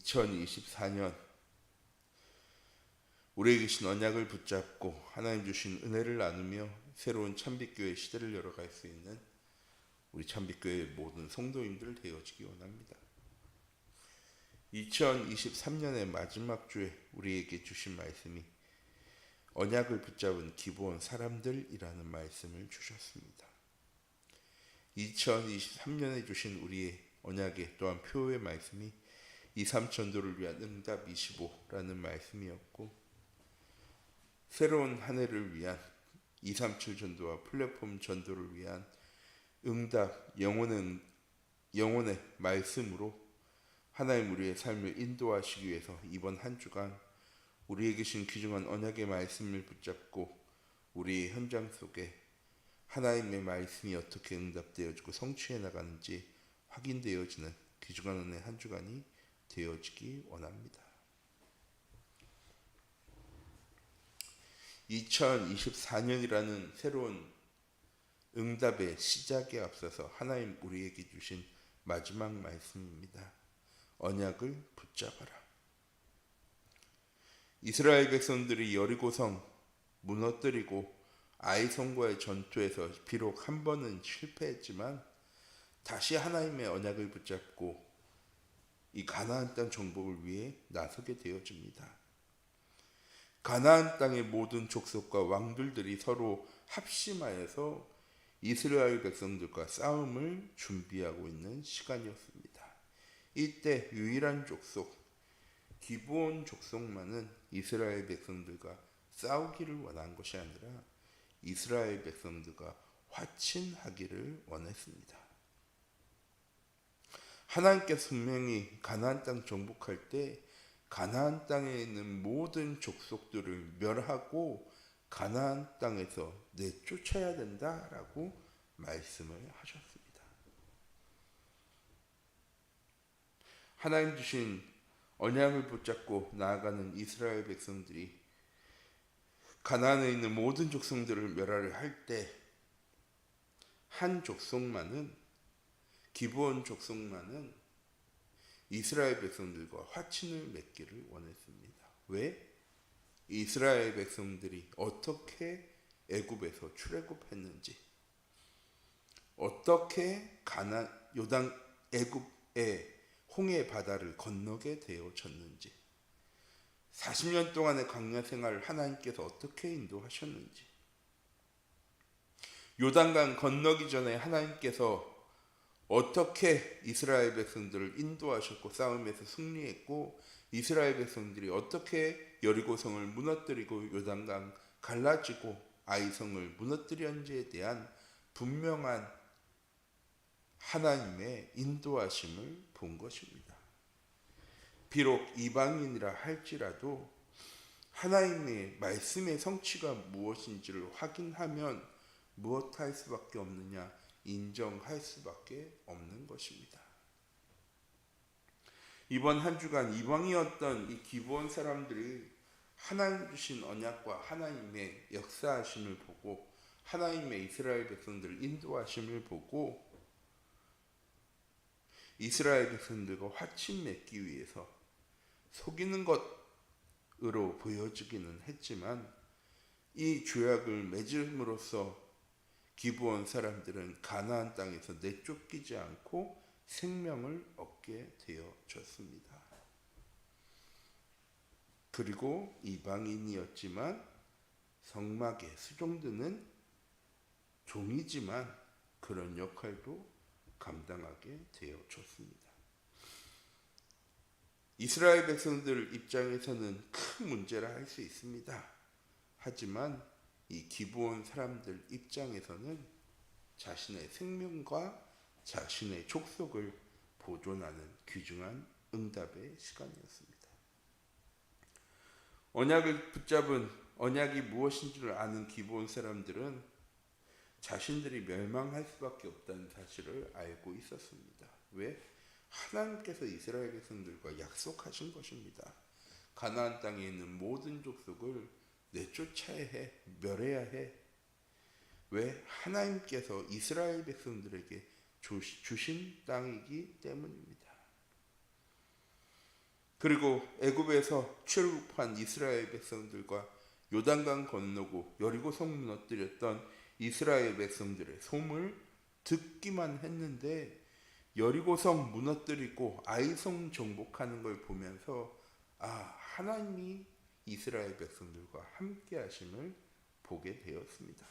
2024년 우리에게 주신 언약을 붙잡고 하나님 주신 은혜를 나누며 새로운 참빛교회 시대를 열어갈 수 있는 우리 참빛교회의 모든 성도님들 되어지기 원합니다. 2023년의 마지막 주에 우리에게 주신 말씀이 언약을 붙잡은 기본 사람들이라는 말씀을 주셨습니다. 2023년에 주신 우리의 언약의 또한 표의 말씀이 2, 3 전도를 위한 응답 25라는 말씀이었고, 새로운 한 해를 위한 237 전도와 플랫폼 전도를 위한 응답 영혼의 말씀으로 하나님 우리의 삶을 인도하시기 위해서 이번 한 주간 우리에게 주신 귀중한 언약의 말씀을 붙잡고 우리의 현장 속에 하나님의 말씀이 어떻게 응답되어지고 성취해 나가는지 확인되어지는 귀중한 은혜 한 주간이 되어지기 원합니다. 2024년이라는 새로운 응답의 시작에 앞서서 하나님 우리에게 주신 마지막 말씀입니다. 언약을 붙잡아라. 이스라엘 백성들이 여리고성 무너뜨리고 아이성과의 전투에서 비록 한 번은 실패했지만 다시 하나님의 언약을 붙잡고 이 가나안 땅 정복을 위해 나서게 되어집니다. 가나안 땅의 모든 족속과 왕들들이 서로 합심하여서 이스라엘 백성들과 싸움을 준비하고 있는 시간이었습니다. 이때 유일한 족속, 기브온 족속만은 이스라엘 백성들과 싸우기를 원한 것이 아니라 이스라엘 백성들과 화친하기를 원했습니다. 하나님께서 분명히 가나안 땅 정복할 때 가나안 땅에 있는 모든 족속들을 멸하고 가나안 땅에서 내쫓아야 된다라고 말씀을 하셨습니다. 하나님 주신 언약을 붙잡고 나아가는 이스라엘 백성들이 가나안에 있는 모든 족속들을 멸하려 할 때 한 족속만은, 기브온 족속만은 이스라엘 백성들과 화친을 맺기를 원했습니다. 왜? 이스라엘 백성들이 어떻게 애굽에서 출애굽했는지, 어떻게 요단 애굽의 홍해 바다를 건너게 되어졌는지, 40년 동안의 광야 생활을 하나님께서 어떻게 인도하셨는지, 요단강 건너기 전에 하나님께서 어떻게 이스라엘 백성들을 인도하셨고 싸움에서 승리했고, 이스라엘 백성들이 어떻게 여리고성을 무너뜨리고 요단강 갈라지고 아이성을 무너뜨렸는지에 대한 분명한 하나님의 인도하심을 본 것입니다. 비록 이방인이라 할지라도 하나님의 말씀의 성취가 무엇인지를 확인하면 무엇할 수밖에 없느냐? 인정할 수밖에 없는 것입니다. 이번 한 주간 이방이었던 이 기브온 사람들이 하나님 주신 언약과 하나님의 역사하심을 보고 하나님의 이스라엘 백성들을 인도하심을 보고 이스라엘 백성들과 화친 맺기 위해서 속이는 것으로 보여지기는 했지만 이 조약을 맺음으로써 기브온 사람들은 가나안 땅에서 내쫓기지 않고 생명을 얻게 되어졌습니다. 그리고 이방인이었지만 성막에 수종드는 종이지만 그런 역할도 감당하게 되어졌습니다. 이스라엘 백성들 입장에서는 큰 문제라 할 수 있습니다. 하지만 이 기브온 사람들 입장에서는 자신의 생명과 자신의 족속을 보존하는 귀중한 응답의 시간이었습니다. 언약을 붙잡은 언약이 무엇인지를 아는 기브온 사람들은 자신들이 멸망할 수밖에 없다는 사실을 알고 있었습니다. 왜? 하나님께서 이스라엘 백성들과 약속하신 것입니다. 가나안 땅에 있는 모든 족속을 내쫓아야 해, 멸해야 해. 왜? 하나님께서 이스라엘 백성들에게 주신 땅이기 때문입니다. 그리고 애굽에서 출국한 이스라엘 백성들과 요단강 건너고 여리고성 무너뜨렸던 이스라엘 백성들의 소문을 듣기만 했는데 여리고성 무너뜨리고 아이성 정복하는 걸 보면서 하나님이 이스라엘 백성들과 함께 하심을 보게 되었습니다.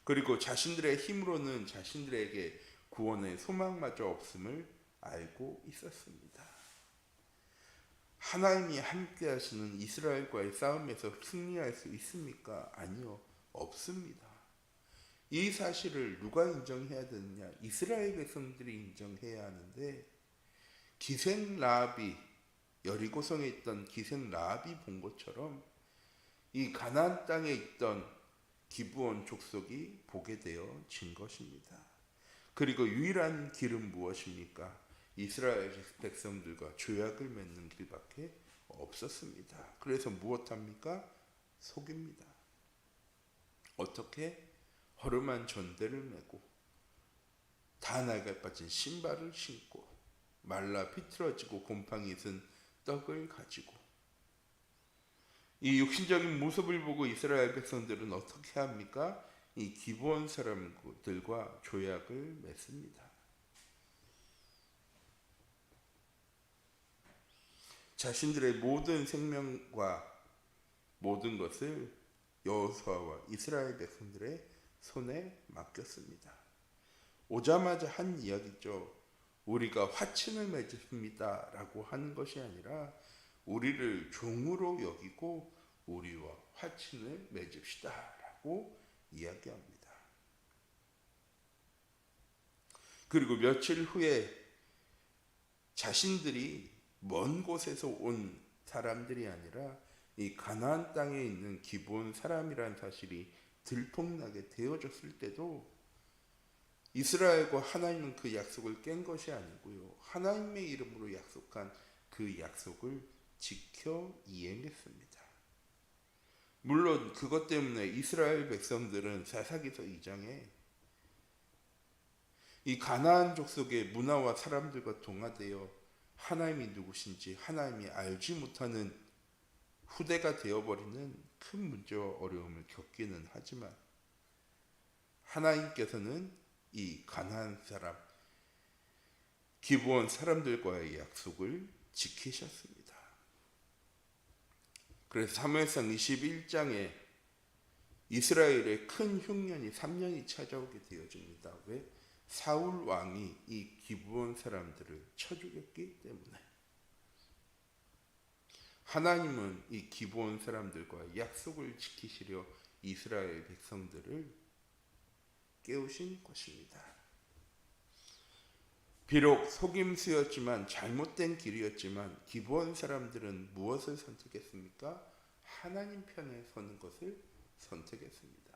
그리고 자신들의 힘으로는 자신들에게 구원의 소망마저 없음을 알고 있었습니다. 하나님이 함께 하시는 이스라엘과의 싸움에서 승리할 수 있습니까? 아니요, 없습니다. 이 사실을 누가 인정해야 되느냐? 이스라엘 백성들이 인정해야 하는데, 기생 라합이, 여리고성에 있던 기생 라합이 본 것처럼 이 가나안 땅에 있던 기브온 족속이 보게 되어진 것입니다. 그리고 유일한 길은 무엇입니까? 이스라엘 백성들과 조약을 맺는 길밖에 없었습니다. 그래서 무엇합니까? 속입니다. 어떻게? 허름한 전대를 메고 다 낡아 빠진 신발을 신고 말라 비틀어지고 곰팡이 든 떡을 가지고, 이 육신적인 모습을 보고 이스라엘 백성들은 어떻게 합니까? 이 기브온 사람들과 조약을 맺습니다. 자신들의 모든 생명과 모든 것을 여호수아와 이스라엘 백성들의 손에 맡겼습니다. 오자마자 한 이야기죠. 우리가 화친을 맺습니다 라고 하는 것이 아니라 우리를 종으로 여기고 우리와 화친을 맺읍시다 라고 이야기합니다. 그리고 며칠 후에 자신들이 먼 곳에서 온 사람들이 아니라 이 가나안 땅에 있는 기브온 사람이라는 사실이 들통나게 되어졌을 때도 이스라엘과 하나님은 그 약속을 깬 것이 아니고요, 하나님의 이름으로 약속한 그 약속을 지켜 이행했습니다. 물론 그것 때문에 이스라엘 백성들은 사사기서 2장에 이 가나안 족속의 문화와 사람들과 동화되어 하나님이 누구신지 하나님이 알지 못하는 후대가 되어버리는 큰 문제와 어려움을 겪기는 하지만 하나님께서는 이 가나안 사람, 기브온 사람들과의 약속을 지키셨습니다. 그래서 사무엘상 21장에 이스라엘의 큰 흉년이 3년이 찾아오게 되어집니다. 왜? 사울 왕이 이 기브온 사람들을 쳐 죽였기 때문에. 하나님은 이 기브온 사람들과 약속을 지키시려 이스라엘 백성들을 깨우신 것입니다. 비록 속임수였지만 잘못된 길이었지만 기브온 사람들은 무엇을 선택했습니까? 하나님 편에 서는 것을 선택했습니다.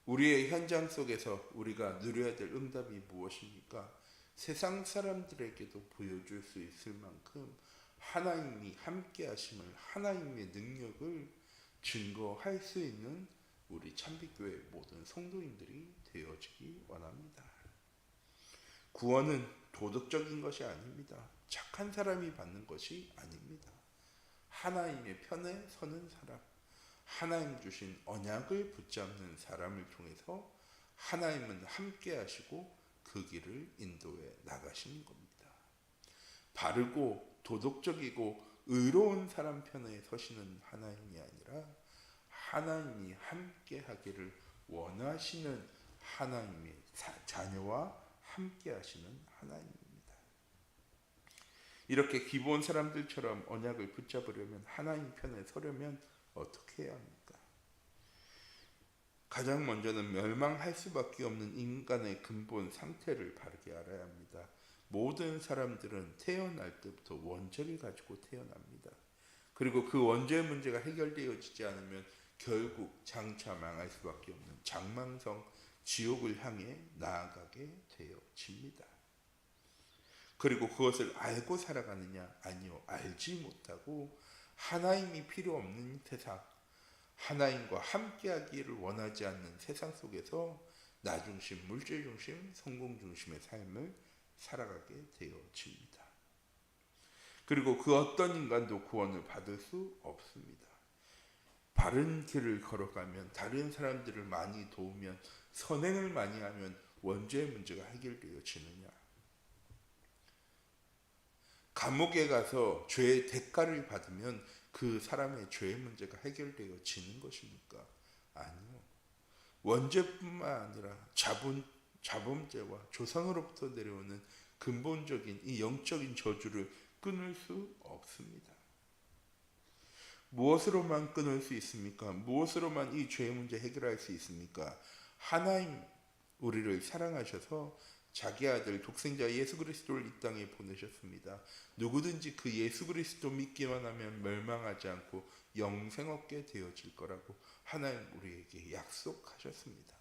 우리의 현장 속에서 우리가 누려야 될 응답이 무엇입니까? 세상 사람들에게도 보여줄 수 있을 만큼 하나님이 함께 하심을, 하나님의 능력을 증거할 수 있는 우리 참빛교회 모든 성도님들이 되어지기 원합니다. 구원은 도덕적인 것이 아닙니다. 착한 사람이 받는 것이 아닙니다. 하나님의 편에 서는 사람, 하나님 주신 언약을 붙잡는 사람을 통해서 하나님은 함께 하시고 그 길을 인도해 나가시는 겁니다. 바르고 도덕적이고 의로운 사람 편에 서시는 하나님이 아니라 하나님이 함께 하기를 원하시는 하나님의 자녀와 함께 하시는 하나님입니다. 이렇게 기브온 사람들처럼 언약을 붙잡으려면, 하나님 편에 서려면 어떻게 해야 합니까? 가장 먼저는 멸망할 수밖에 없는 인간의 근본 상태를 바르게 알아야 합니다. 모든 사람들은 태어날 때부터 원죄를 가지고 태어납니다. 그리고 그 원죄의 문제가 해결되어지지 않으면 결국 장차 망할 수밖에 없는 장망성 지옥을 향해 나아가게 되어집니다. 그리고 그것을 알고 살아가느냐? 아니요, 알지 못하고 하나님이 필요 없는 세상, 하나님과 함께하기를 원하지 않는 세상 속에서 나 중심, 물질 중심, 성공 중심의 삶을 살아가게 되어집니다. 그리고 그 어떤 인간도 구원을 받을 수 없습니다. 바른 길을 걸어가면, 다른 사람들을 많이 도우면, 선행을 많이 하면 원죄의 문제가 해결되어지느냐? 감옥에 가서 죄의 대가를 받으면 그 사람의 죄의 문제가 해결되어지는 것입니까? 아니요. 원죄뿐만 아니라 자범죄와 조상으로부터 내려오는 근본적인 이 영적인 저주를 끊을 수 없습니다. 무엇으로만 끊을 수 있습니까? 무엇으로만 이 죄의 문제 해결할 수 있습니까? 하나님 우리를 사랑하셔서 자기 아들 독생자 예수 그리스도를 이 땅에 보내셨습니다. 누구든지 그 예수 그리스도 믿기만 하면 멸망하지 않고 영생 얻게 되어질 거라고 하나님 우리에게 약속하셨습니다.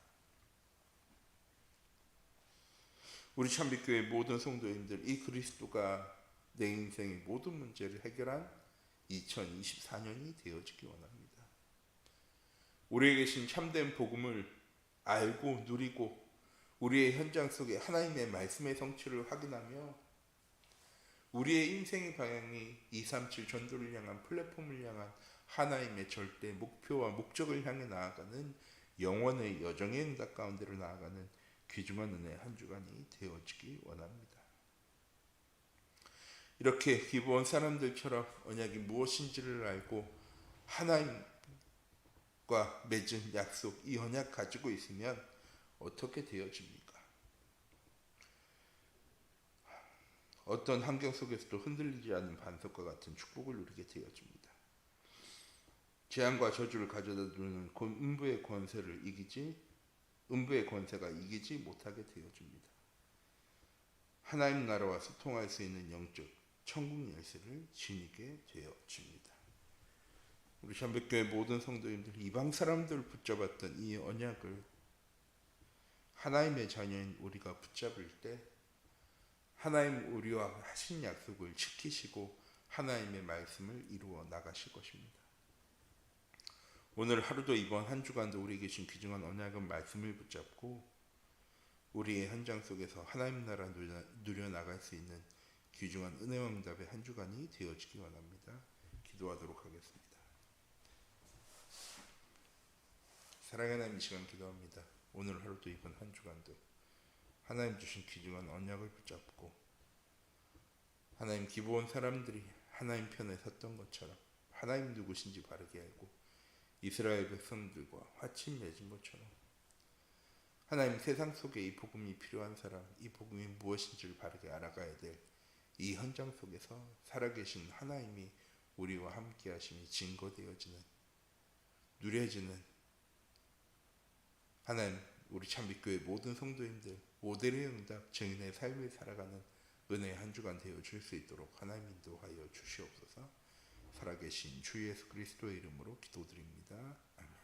우리 참빛교회 모든 성도님들, 이 그리스도가 내 인생의 모든 문제를 해결한 2024년이 되어지기 원합니다. 우리에게 계신 참된 복음을 알고 누리고 우리의 현장 속에 하나님의 말씀의 성취를 확인하며 우리의 인생의 방향이 237 전도를 향한 플랫폼을 향한 하나님의 절대 목표와 목적을 향해 나아가는 영원의 여정의 응답 가운데로 나아가는 귀중한 은혜의 한 주간이 되어지기 원합니다. 이렇게 기브온 사람들처럼 언약이 무엇인지를 알고 하나님과 맺은 약속, 이 언약 가지고 있으면 어떻게 되어집니까? 어떤 환경 속에서도 흔들리지 않는 반석과 같은 축복을 누리게 되어집니다. 재앙과 저주를 가져다 주는 음부의 권세가 이기지 못하게 되어집니다. 하나님 나라와 소통할 수 있는 영적 천국 열쇠를 지니게 되어집니다. 우리 참백교회 모든 성도님들, 이방 사람들을 붙잡았던 이 언약을 하나님의 자녀인 우리가 붙잡을 때 하나님 우리와 하신 약속을 지키시고 하나님의 말씀을 이루어 나가실 것입니다. 오늘 하루도 이번 한 주간도 우리에게 주신 귀중한 언약은 말씀을 붙잡고 우리의 현장 속에서 하나님 나라 누려나갈 수 있는 귀중한 은혜와 응답의 한 주간이 되어지기 원합니다. 기도하도록 하겠습니다. 사랑의 하나님, 이 시간 기도합니다. 오늘 하루도 이번 한 주간도 하나님 주신 귀중한 언약을 붙잡고 하나님 기브온 사람들이 하나님 편에 섰던 것처럼 하나님 누구신지 바르게 알고 이스라엘 백성들과 화친 맺은 것처럼 하나님 세상 속에 이 복음이 필요한 사람, 이 복음이 무엇인지를 바르게 알아가야 될 이 현장 속에서 살아계신 하나님이 우리와 함께 하심이 증거되어지는, 누려지는 하나님 우리 참빛교회 모든 성도님들 모델의 응답 증인의 삶을 살아가는 은혜의 한 주간 되어줄 수 있도록 하나님 인도하여 주시옵소서. 살아계신 주 예수 그리스도의 이름으로 기도드립니다. 아멘.